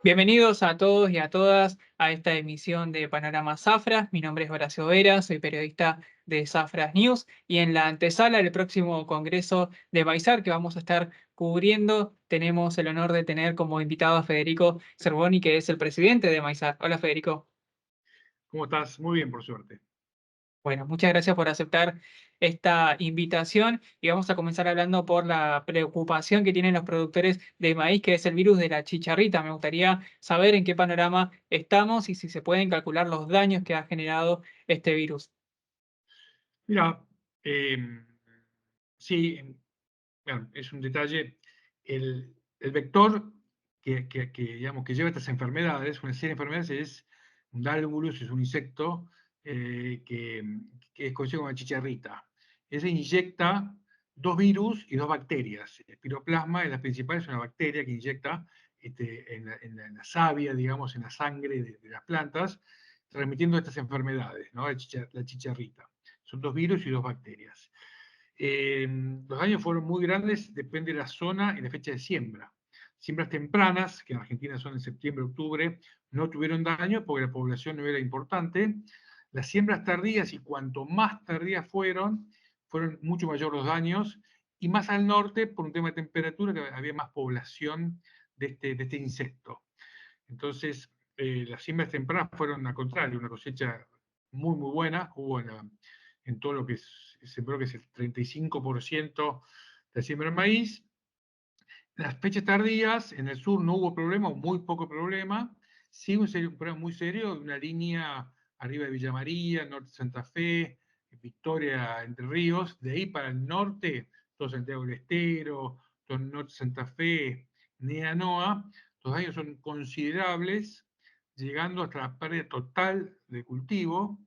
Bienvenidos a todos y a todas a esta emisión de Panorama Zafra. Mi nombre es Horacio Vera, soy periodista de Zafras News y en la antesala del próximo Congreso de Maizar que vamos a estar cubriendo, tenemos el honor de tener como invitado a Federico Zerboni, que es el presidente de Maizar. Hola Federico. ¿Cómo estás? Muy bien, por suerte. Bueno, muchas gracias por aceptar esta invitación y vamos a comenzar hablando por la preocupación que tienen los productores de maíz, que es el virus de la chicharrita. Me gustaría saber en qué panorama estamos y si se pueden calcular los daños que ha generado este virus. Mira, sí, bueno, es un detalle. El vector digamos, que lleva estas enfermedades, una serie de enfermedades, es un dálvulus, es un insecto que es conocido como la chicharrita. Ese inyecta dos virus y dos bacterias. El piroplasma es la principal, es una bacteria que inyecta en la savia, digamos, en la sangre de las plantas, transmitiendo estas enfermedades, ¿no? La chicharrita. Son dos virus y dos bacterias. Los daños fueron muy grandes, depende de la zona y la fecha de siembra. Siembras tempranas, que en Argentina son en septiembre, octubre, no tuvieron daño porque la población no era importante. Las siembras tardías, y cuanto más tardías fueron mucho mayor los daños, y más al norte, por un tema de temperatura, que había más población de este insecto. Entonces, las siembras tempranas fueron al contrario, una cosecha muy, muy buena. Hubo en todo lo que se sembró, que es el 35% de la siembra de maíz. Las fechas tardías, en el sur no hubo problema, o muy poco problema. Sí, un problema muy serio, una línea arriba de Villa María, norte de Santa Fe, Victoria, Entre Ríos. De ahí para el norte, todo Santiago del Estero, todo el norte de Santa Fe, Neanoa, los daños son considerables, llegando hasta la pérdida total de cultivo,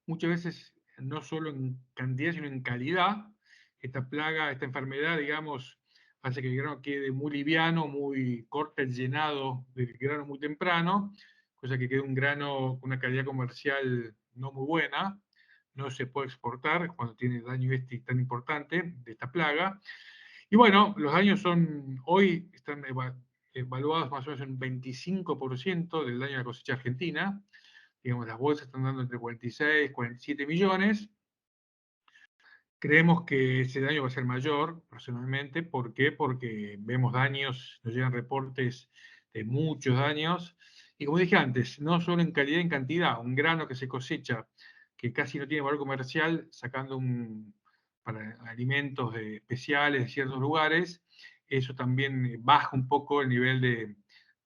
muchas veces no solo en cantidad, sino en calidad. Esta plaga, esta enfermedad, digamos, hace que el grano quede muy liviano, muy corta el llenado del grano muy temprano, cosa que queda un grano con una calidad comercial no muy buena, no se puede exportar cuando tiene daño tan importante de esta plaga. Y bueno, los daños hoy están evaluados más o menos en un 25% del daño de la cosecha argentina. Digamos, las bolsas están dando entre 46 y 47 millones. Creemos que ese daño va a ser mayor, personalmente. ¿Por qué? Porque vemos daños, nos llegan reportes de muchos daños. Y como dije antes, no solo en calidad y en cantidad, un grano que se cosecha que casi no tiene valor comercial, sacando para alimentos especiales de ciertos lugares, eso también baja un poco el nivel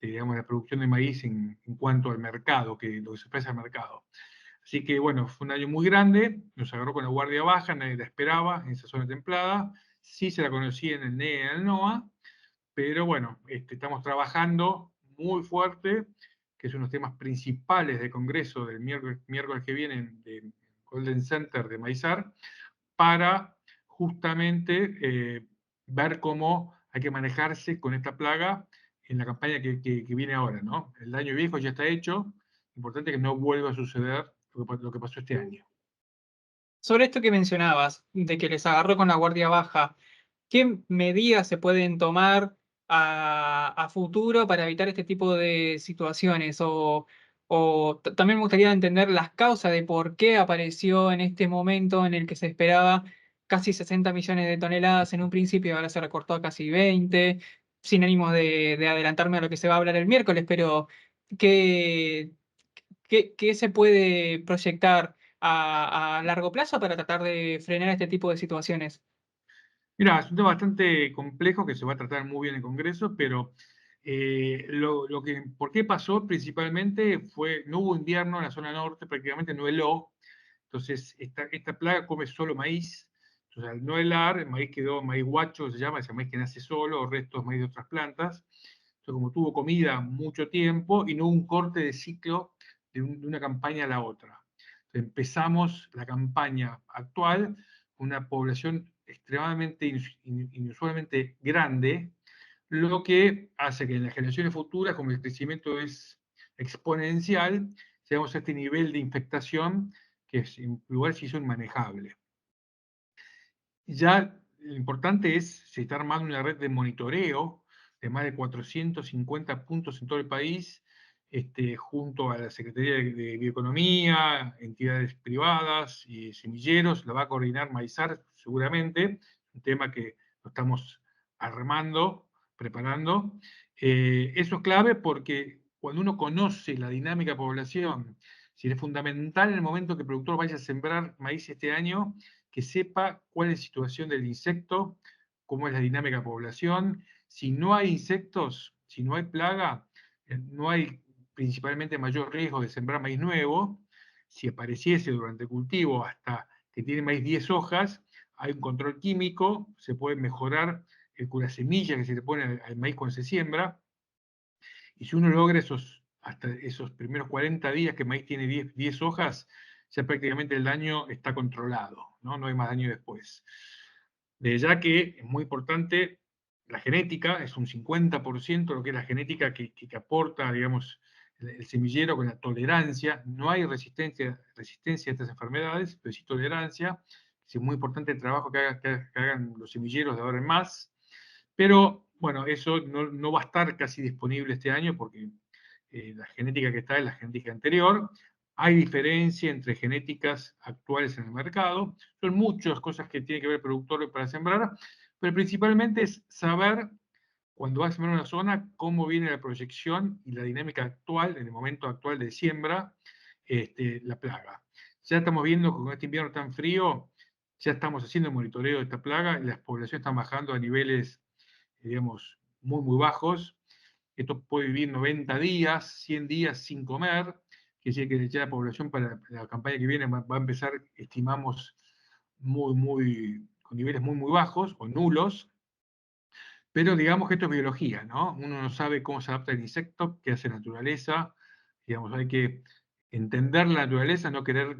digamos, la producción de maíz en cuanto al mercado, lo que se ofrece al mercado. Así que bueno, fue un año muy grande, nos agarró con la guardia baja, nadie la esperaba en esa zona templada, sí se la conocía en el NEA y en el NOA, pero bueno, estamos trabajando muy fuerte, que es uno de los temas principales del Congreso del miércoles que viene, de Golden Center de Maizar, para justamente ver cómo hay que manejarse con esta plaga en la campaña que viene ahora, ¿no? El daño viejo ya está hecho, importante que no vuelva a suceder lo que pasó este año. Sobre esto que mencionabas, de que les agarró con la guardia baja, ¿qué medidas se pueden tomar a futuro para evitar este tipo de situaciones? También me gustaría entender las causas de por qué apareció en este momento en el que se esperaba casi 60 millones de toneladas en un principio, ahora se recortó a casi 20, sin ánimo de adelantarme a lo que se va a hablar el miércoles, pero ¿qué, qué se puede proyectar a largo plazo para tratar de frenar este tipo de situaciones? Mira, es un tema bastante complejo que se va a tratar muy bien en el Congreso, pero ¿por qué pasó? Principalmente no hubo invierno en la zona norte, prácticamente no heló. Entonces, esta plaga come solo maíz. Entonces, al no helar, el maíz quedó maíz guacho, se llama, ese maíz que nace solo, o restos maíz de otras plantas. Entonces, como tuvo comida mucho tiempo y no hubo un corte de ciclo de una campaña a la otra. Entonces, empezamos la campaña actual con una población extremadamente inusualmente grande, lo que hace que en las generaciones futuras, como el crecimiento es exponencial, llegamos a este nivel de infectación que en lugares sí son manejables. Ya lo importante es, se está armando una red de monitoreo de más de 450 puntos en todo el país, junto a la Secretaría de Bioeconomía, entidades privadas y semilleros. La va a coordinar Maizar seguramente, un tema que lo estamos armando, preparando. Eso es clave porque cuando uno conoce la dinámica de población, si es fundamental en el momento que el productor vaya a sembrar maíz este año, que sepa cuál es la situación del insecto, cómo es la dinámica de población. Si no hay insectos, si no hay plaga, no hay principalmente mayor riesgo de sembrar maíz nuevo. Si apareciese durante el cultivo hasta que tiene maíz 10 hojas, hay un control químico, se puede mejorar el curasemilla que se le pone al maíz cuando se siembra, y si uno logra hasta esos primeros 40 días que el maíz tiene 10 hojas, ya prácticamente el daño está controlado, ¿no? No hay más daño después. De ya que es muy importante la genética, es un 50% lo que es la genética que aporta, digamos, el semillero con la tolerancia. No hay resistencia a estas enfermedades, pero sí tolerancia. Es muy importante el trabajo que hagan los semilleros de ahora en más. Pero bueno, eso no va a estar casi disponible este año porque la genética que está es la genética anterior. Hay diferencia entre genéticas actuales en el mercado. Son muchas cosas que tiene que ver el productor para sembrar, pero principalmente es saber, cuando va a sembrar una zona, cómo viene la proyección y la dinámica actual, en el momento actual de siembra, la plaga. Ya estamos viendo que con este invierno tan frío, ya estamos haciendo el monitoreo de esta plaga y las poblaciones están bajando a niveles, digamos, muy, muy bajos. Esto puede vivir 90 días, 100 días sin comer, que decir que ya la población para la campaña que viene va a empezar, estimamos, con niveles muy, muy bajos o nulos, pero digamos que esto es biología, ¿no? Uno no sabe cómo se adapta el insecto, qué hace la naturaleza, digamos, hay que entender la naturaleza, no querer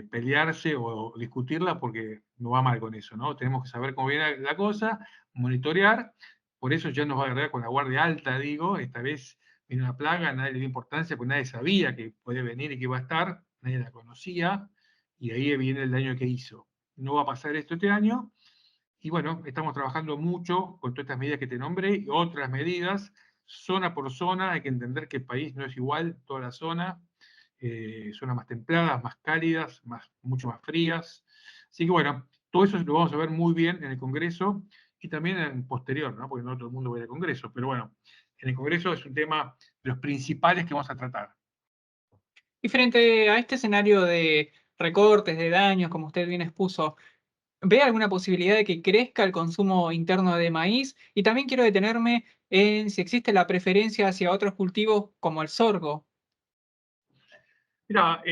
pelearse o discutirla porque no va mal con eso, ¿no? Tenemos que saber cómo viene la cosa, monitorear, por eso ya nos va a agarrar con la guardia alta, digo, esta vez viene una plaga, nadie le dio importancia, porque nadie sabía que puede venir y que iba a estar, nadie la conocía, y ahí viene el daño que hizo. No va a pasar esto este año, y bueno, estamos trabajando mucho con todas estas medidas que te nombré y otras medidas, zona por zona. Hay que entender que el país no es igual, toda la zona, zonas más templadas, más cálidas, mucho más frías. Así que bueno, todo eso lo vamos a ver muy bien en el Congreso y también en posterior, ¿no? Porque no todo el mundo va a ir al Congreso, pero bueno, en el Congreso es un tema de los principales que vamos a tratar. Y frente a este escenario de recortes, de daños, como usted bien expuso, ¿ve alguna posibilidad de que crezca el consumo interno de maíz? Y también quiero detenerme en si existe la preferencia hacia otros cultivos como el sorgo. Mira,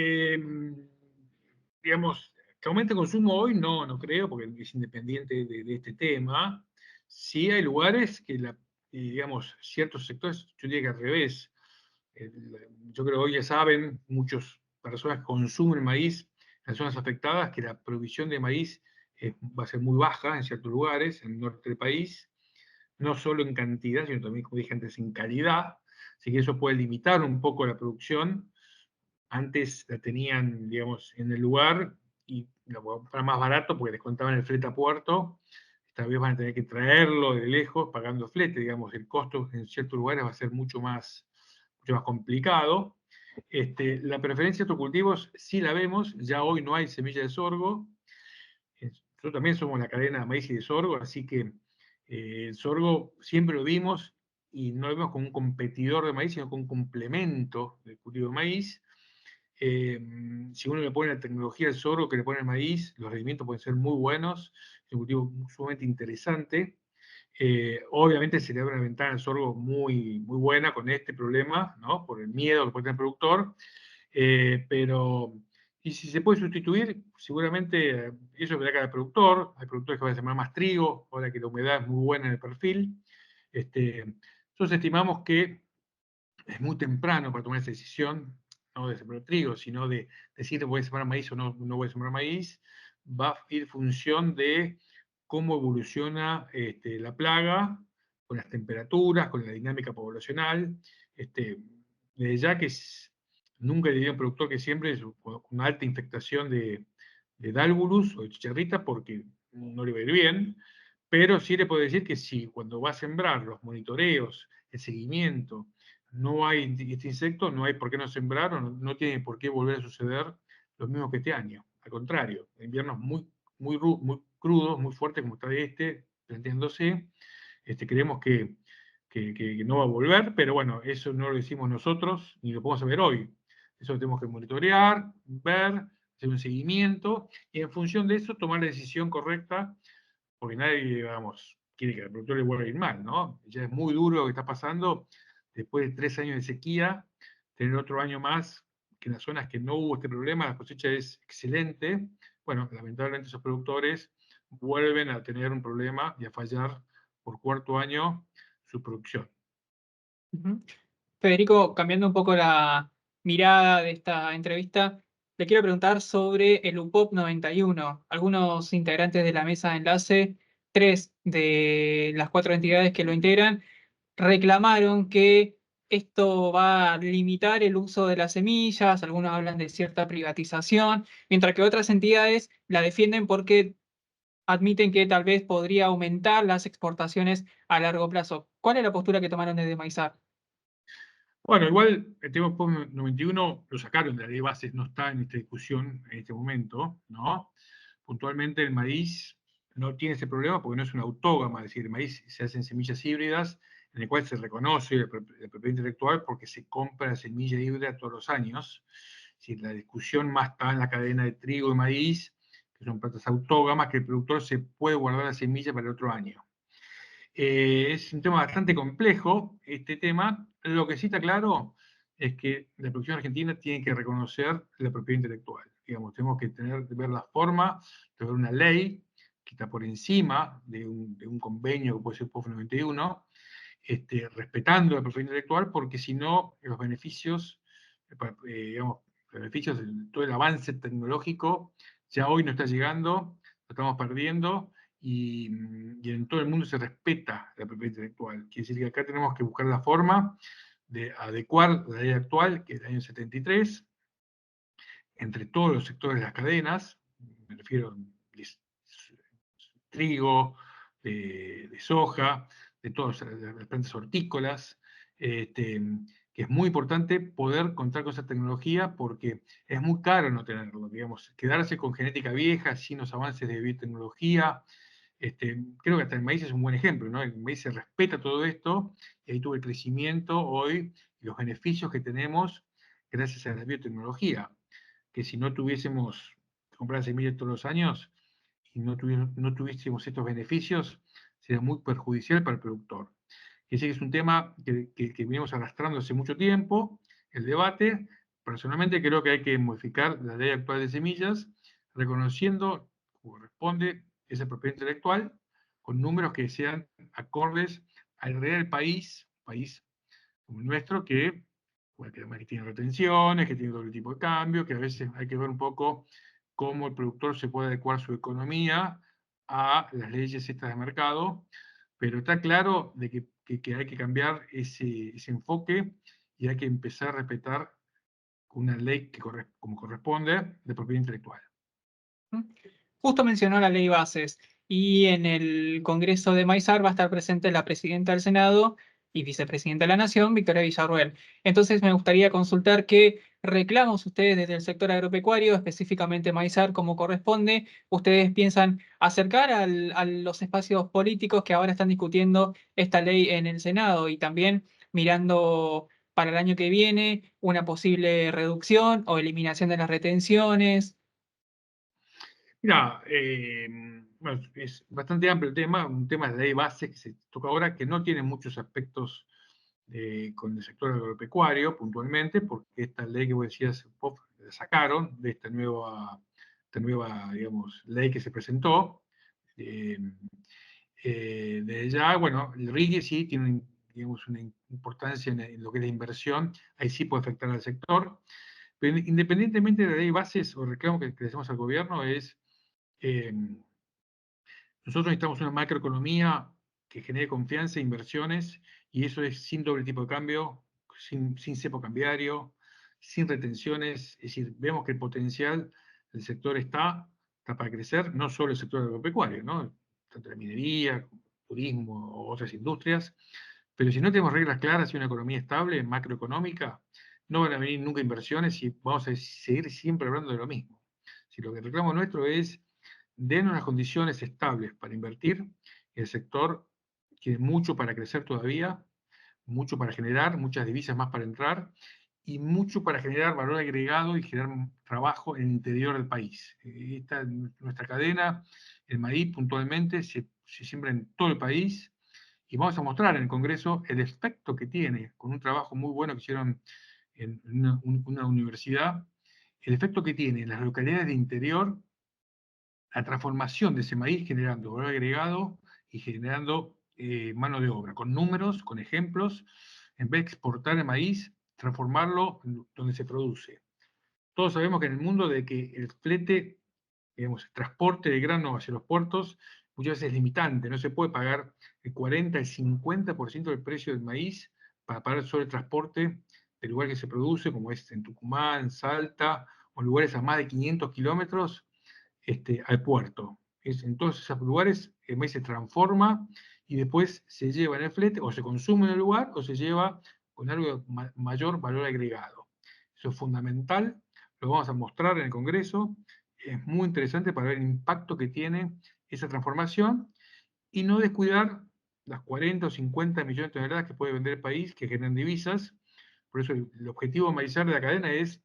digamos, que aumente el consumo hoy, no creo, porque es independiente de este tema. Sí hay lugares que, digamos, ciertos sectores, yo diría que al revés. Yo creo que hoy ya saben, muchas personas que consumen maíz en las zonas afectadas, que la provisión de maíz va a ser muy baja en ciertos lugares, en el norte del país, no solo en cantidad, sino también, como dije antes, en calidad. Así que eso puede limitar un poco la producción. Antes la tenían, digamos, en el lugar y la puedo comprar más barato porque les contaban el flete a puerto. Esta vez van a tener que traerlo de lejos pagando flete, digamos, el costo en ciertos lugares va a ser mucho más complicado. La preferencia de otros cultivos sí la vemos, ya hoy no hay semilla de sorgo. Nosotros también somos la cadena de maíz y de sorgo, así que el sorgo siempre lo vimos y no lo vemos como un competidor de maíz, sino como un complemento del cultivo de maíz. Si uno le pone la tecnología del sorgo que le pone el maíz, los rendimientos pueden ser muy buenos, es un cultivo sumamente interesante. Obviamente se le abre una ventana al sorgo muy, muy buena con este problema, ¿no? Por el miedo que puede tener el productor, pero y si se puede sustituir, seguramente eso verá cada productor. Hay productores que van a sembrar más trigo, ahora que la humedad es muy buena en el perfil. Nosotros estimamos que es muy temprano para tomar esa decisión, no de sembrar trigo, sino de decir voy a sembrar maíz o no voy a sembrar maíz. Va a ir función de cómo evoluciona la plaga, con las temperaturas, con la dinámica poblacional. Desde ya que nunca le diría a un productor que siempre con una alta infectación de dálvulus o de chicharrita porque no le va a ir bien, Pero sí le puedo decir que si cuando va a sembrar los monitoreos, el seguimiento, no hay este insecto, no hay por qué no sembrar, o no tiene por qué volver a suceder lo mismo que este año. Al contrario, inviernos muy crudos, muy fuertes como está planteándose. Creemos que no va a volver, pero bueno, eso no lo decimos nosotros, ni lo podemos saber hoy. Eso lo tenemos que monitorear, ver, hacer un seguimiento, y en función de eso tomar la decisión correcta, porque nadie, vamos, quiere que al productor le vuelva a ir mal, ¿no? Ya es muy duro lo que está pasando, después de 3 años de sequía, tener otro año más, que en las zonas que no hubo este problema, la cosecha es excelente. Bueno, lamentablemente esos productores vuelven a tener un problema y a fallar por cuarto año su producción. Ujú. Federico, cambiando un poco la mirada de esta entrevista, le quiero preguntar sobre el UPOP 91. Algunos integrantes de la mesa de enlace, tres de las cuatro entidades que lo integran, reclamaron que esto va a limitar el uso de las semillas, algunos hablan de cierta privatización, mientras que otras entidades la defienden porque admiten que tal vez podría aumentar las exportaciones a largo plazo. ¿Cuál es la postura que tomaron desde Maizar? Bueno, igual el tema POP 91 lo sacaron de la ley de bases, no está en esta discusión en este momento, ¿no? Puntualmente el maíz no tiene ese problema porque no es una autógama, es decir, el maíz se hacen semillas híbridas en el cual se reconoce la propiedad intelectual porque se compra semilla híbrida todos los años. Si la discusión más está en la cadena de trigo y maíz, que son plantas autógamas, que el productor se puede guardar la semilla para el otro año. Es un tema bastante complejo, este tema. Lo que sí está claro es que la producción argentina tiene que reconocer la propiedad intelectual. Digamos, tenemos que ver la forma de ver una ley que está por encima de un convenio que puede ser POF 91, respetando la propiedad intelectual, porque si no, los beneficios, digamos, los beneficios de todo el avance tecnológico ya hoy no está llegando, lo estamos perdiendo, y en todo el mundo se respeta la propiedad intelectual. Quiere decir que acá tenemos que buscar la forma de adecuar la ley actual, que es del año 73, entre todos los sectores de las cadenas, me refiero de trigo, de soja, de todas las plantas hortícolas, que es muy importante poder contar con esa tecnología porque es muy caro no tenerlo, digamos, quedarse con genética vieja sin los avances de biotecnología. Creo que hasta el maíz es un buen ejemplo, ¿no? El maíz se respeta todo esto, y ahí tuvo el crecimiento hoy y los beneficios que tenemos gracias a la biotecnología, que si no tuviésemos que comprar semillas todos los años y no tuviésemos estos beneficios, sería muy perjudicial para el productor. Ese es un tema que venimos arrastrando hace mucho tiempo, el debate. Personalmente creo que hay que modificar la ley actual de semillas, reconociendo, como corresponde, esa propiedad intelectual, con números que sean acordes al real país como el nuestro, que, bueno, que además tiene retenciones, que tiene doble tipo de cambio, que a veces hay que ver un poco cómo el productor se puede adecuar su economía a las leyes estas de mercado, pero está claro de que hay que cambiar ese enfoque y hay que empezar a respetar una ley que como corresponde de propiedad intelectual. Justo mencionó la ley bases y en el Congreso de Maizar va a estar presente la presidenta del Senado y vicepresidenta de la Nación, Victoria Villarruel. Entonces me gustaría consultar qué reclamos ustedes desde el sector agropecuario, específicamente Maizar, como corresponde, ustedes piensan acercar a los espacios políticos que ahora están discutiendo esta ley en el Senado y también mirando para el año que viene una posible reducción o eliminación de las retenciones. Mira, bueno, es bastante amplio el tema, un tema de ley base que se toca ahora, que no tiene muchos aspectos con el sector agropecuario puntualmente, porque esta ley que vos decías, POF, la sacaron de esta nueva, digamos, ley que se presentó. Eh, de ya, bueno, el RIGI sí tiene, digamos, una importancia en lo que es la inversión, ahí sí puede afectar al sector, pero independientemente de la ley de bases o reclamo que le hacemos al gobierno es, eh, nosotros necesitamos una macroeconomía que genere confianza e inversiones, y eso es sin doble tipo de cambio, sin cepo cambiario, sin retenciones. Es decir, vemos que el potencial del sector está para crecer, no solo el sector agropecuario, ¿no? tanto la minería, turismo o otras industrias, pero si no tenemos reglas claras y una economía estable, macroeconómica, no van a venir nunca inversiones y vamos a seguir siempre hablando de lo mismo. Si lo que reclamo nuestro es den unas condiciones estables para invertir, el sector tiene mucho para crecer todavía, mucho para generar, muchas divisas más para entrar y mucho para generar valor agregado y generar trabajo en el interior del país. Esta, nuestra cadena, el maíz puntualmente, se siembra en todo el país y vamos a mostrar en el Congreso el efecto que tiene, con un trabajo muy bueno que hicieron en una universidad, el efecto que tiene en las localidades de interior la transformación de ese maíz generando valor agregado y generando mano de obra, con números, con ejemplos, en vez de exportar el maíz, transformarlo donde se produce. Todos sabemos que en el mundo de que el flete, digamos, el transporte de grano hacia los puertos, muchas veces es limitante, no se puede pagar el 40, el 50% del precio del maíz para pagar solo el transporte del lugar que se produce, como es en Tucumán, Salta, o lugares a más de 500 kilómetros, al puerto. En todos esos lugares el maíz se transforma y después se lleva en el flete, o se consume en el lugar, o se lleva con algo mayor valor agregado. Eso es fundamental, lo vamos a mostrar en el Congreso, es muy interesante para ver el impacto que tiene esa transformación y no descuidar las 40 o 50 millones de toneladas que puede vender el país, que generan divisas. Por eso el objetivo maizal de la cadena es,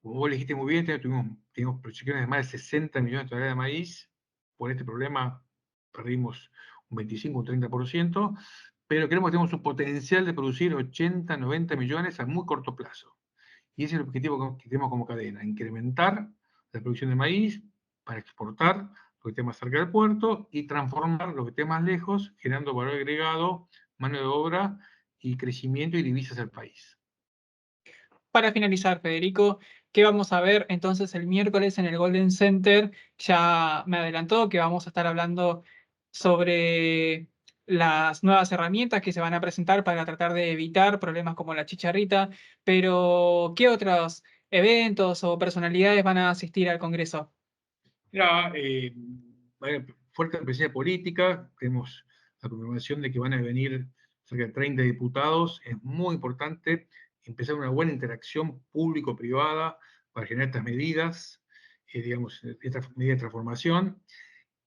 como vos dijiste muy bien, tuvimos proyecciones de más de 60 millones de toneladas de maíz. Por este problema perdimos un 25 o un 30%, pero creemos que tenemos un potencial de producir 80, 90 millones a muy corto plazo. Y ese es el objetivo que tenemos como cadena, incrementar la producción de maíz para exportar lo que esté más cerca del puerto y transformar lo que esté más lejos, generando valor agregado, mano de obra y crecimiento y divisas al país. Para finalizar, Federico, ¿qué vamos a ver entonces el miércoles en el Golden Center? Ya me adelantó que vamos a estar hablando sobre las nuevas herramientas que se van a presentar para tratar de evitar problemas como la chicharrita, pero ¿qué otros eventos o personalidades van a asistir al Congreso? Mira, fuerte presencia política, tenemos la confirmación de que van a venir cerca de 30 diputados, es muy importante empezar una buena interacción público-privada para generar estas medidas, digamos, estas medidas de transformación.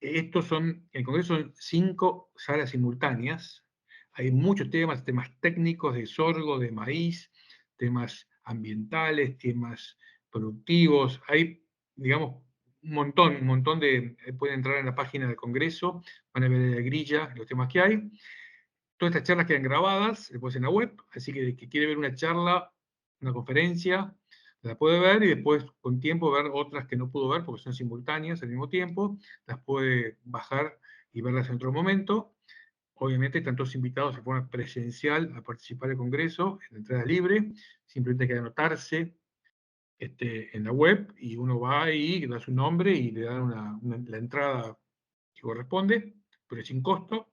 Estos son, en el Congreso son 5 salas simultáneas, hay muchos temas, temas técnicos de sorgo, de maíz, temas ambientales, temas productivos, hay, digamos, un montón de, pueden entrar en la página del Congreso, van a ver la grilla, los temas que hay. Todas estas charlas quedan grabadas, después en la web, así que el que quiere ver una charla, una conferencia, la puede ver y después con tiempo ver otras que no pudo ver porque son simultáneas al mismo tiempo, las puede bajar y verlas en otro momento. Obviamente están todos invitados de forma presencial a participar del Congreso, en la entrada libre, simplemente hay que anotarse en la web y uno va ahí, da su nombre y le dan la entrada que corresponde, pero sin costo.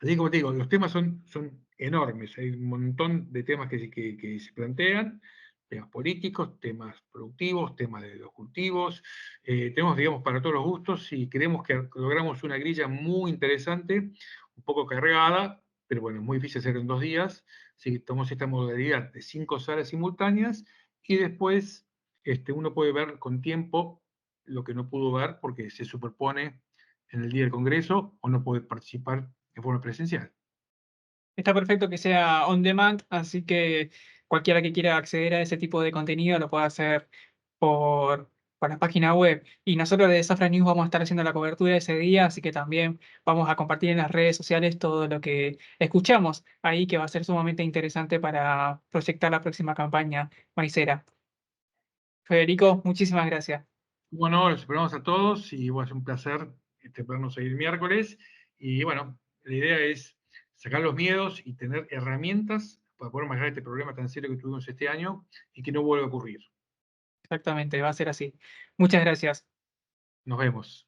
Así como te digo, los temas son enormes, hay un montón de temas que se plantean, temas políticos, temas productivos, temas de los cultivos, tenemos, digamos, para todos los gustos y creemos que logramos una grilla muy interesante, un poco cargada, pero bueno, es muy difícil hacerlo en 2 días, así que tomamos esta modalidad de 5 salas simultáneas y después uno puede ver con tiempo lo que no pudo ver porque se superpone en el día del Congreso o no puede participar de forma presencial. Está perfecto que sea on demand, así que cualquiera que quiera acceder a ese tipo de contenido lo puede hacer por, por la página web. Y nosotros de Zafra News vamos a estar haciendo la cobertura ese día, así que también vamos a compartir en las redes sociales todo lo que escuchamos ahí, que va a ser sumamente interesante para proyectar la próxima campaña maicera. Federico, muchísimas gracias. Bueno, los esperamos a todos y bueno, es un placer podernos seguir el miércoles. Y bueno, la idea es sacar los miedos y tener herramientas para poder manejar este problema tan serio que tuvimos este año y que no vuelva a ocurrir. Exactamente, va a ser así. Muchas gracias. Nos vemos.